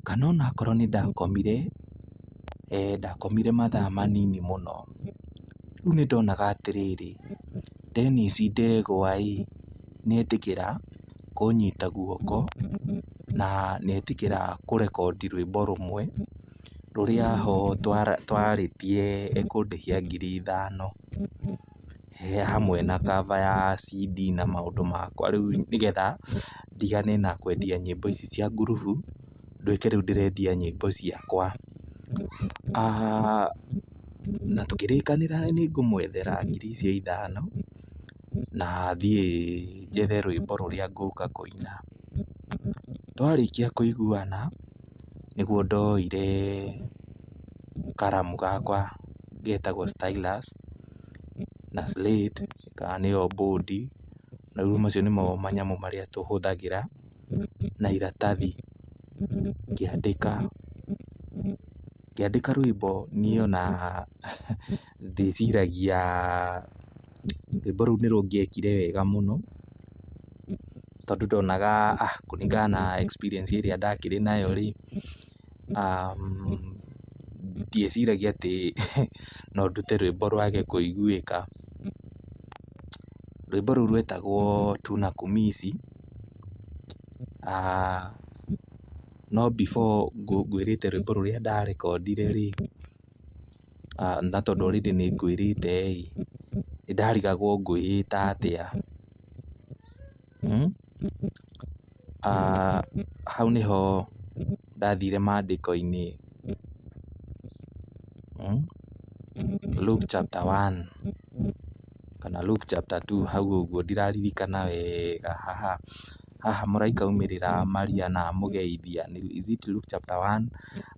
kana onakorwo nĩ ndakomire mathaa manini mũno. Rĩu nĩ ndonaga atĩrĩrĩ, Dennis Ndegwa nĩetĩkĩra kũnyita guoko na nĩetĩkĩra kũrekondi rwĩmbo rũmwe rũrĩa ho twarĩtie ekũndĩhia 5,000 hamwe na cover ya CD na maũndũ makwa, rĩu nĩgetha ndigane na kwendia nyĩmbo ici cia ngurubu, nduĩke rĩu ndĩrendia nyĩmbo ciakwa. Na tũkĩrĩkanĩra nĩ ngũmwethera 5,000 na thiĩ njethe rwĩmbo rũrĩa ngũka kũina. Twarĩkia kũiguana nĩguo ndoire karamu gakwa getagwo stylus na slate kana nĩyo bũndi, na rĩu macio nĩmo manyamũ marĩa tũhũthagĩra na iratathi ngĩandĩka rwĩmbo. Niĩ ona ndĩciragia rwĩmbo rũu nĩrũngĩekire wega mũno, tondũ ndonaga kũringana na experience ĩrĩa ndakĩrĩ nayo ndieciragia atĩ no ndute rwĩmbo rwage kũiguĩka. Rwĩmbo rũu rwetagwo Tunakumisi. No before ngwĩrĩte rwĩmbo rũrĩa ndarekondire na tondũ already nĩ ngwĩrĩte nĩndarigagwo ngwĩĩta atĩa. Hau nĩho ndathire maandĩko-inĩ, Luke chapter 1 kana Luke chapter 2, hau ũguo ndiraririkana wega. Haha mũraika aumĩrĩra Maria na amũgeithia, is it Luke chapter 1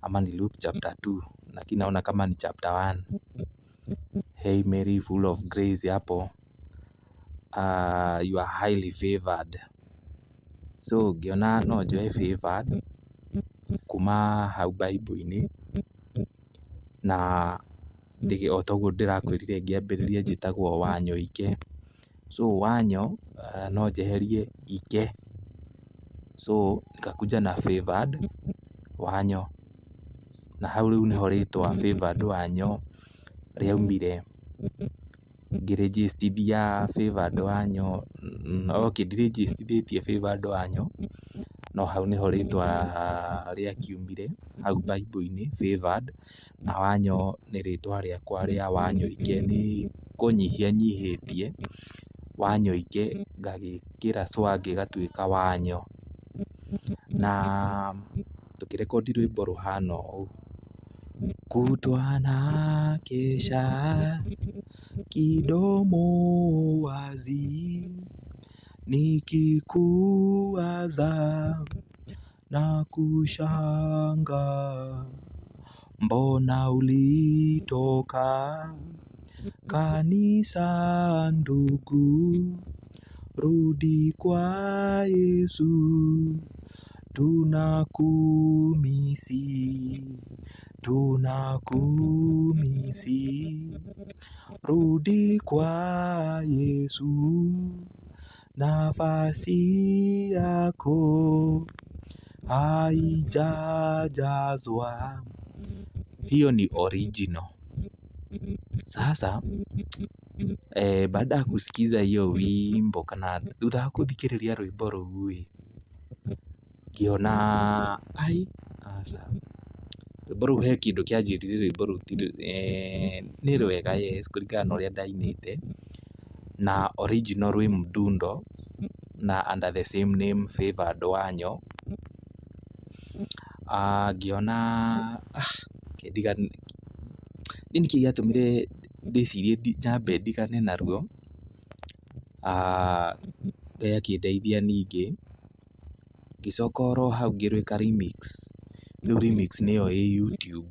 ama ni Luke chapter 2? Lakini naona kama ni chapter 1. Hey Mary full of grace hapo, you are highly favored. So ngĩona no njoe favored kuma hau Bible-inĩ, na o toguo ndĩrakwĩrire ngĩambĩrĩria njĩtagwo Wanyoike. So Wanyo no njeherie Ike, so nikakuja na favored Wanyo, na hau rĩu nĩho rĩtwa favored Wanyo rĩaumire. Ngĩrĩnjĩstithia favored Wanyo, ndirĩnjĩstithĩtie favored Wanyo, no hau nĩho rĩtwa rĩakiumire hau Bible-inĩ favored, na Wanyo nĩ rĩtwa rĩakwa rĩa Wanyoike. Nĩ kũnyihia nyihĩtie Wanyoike ngagĩkĩra swag ĩgatuĩka Wanyo, na tũkĩrekondi rwĩmbo rũhana ũũ: kutwa na kesha kidomo wazi nikikuwaza na kushanga, mbona ulitoka kanisa ndugu, rudi kwa Yesu, tunakumisi, rudi kwa Yesu, nafasi yako haijajazwa. Hiyo ni original. Sasa baada ya kusikiza hiyo wimbo kana thutha wa gũthikĩrĩria rwĩmbo rũu ngĩona rwĩmbo rũu he kĩndũ kĩanjĩrire rwĩmbo rũu nĩ rwega yes, kũringana na ũrĩa ndainĩte, na original rwĩ Mdundo na under the same name favored Wanyo. Ngĩona nĩkĩĩ gĩatũmire ndĩcirie nyambe ndigane naruo. Ngai akĩndeithia ningĩ ngĩcoka oro hau ngĩrwĩka remix. Rĩu remix nĩyo ĩ YouTube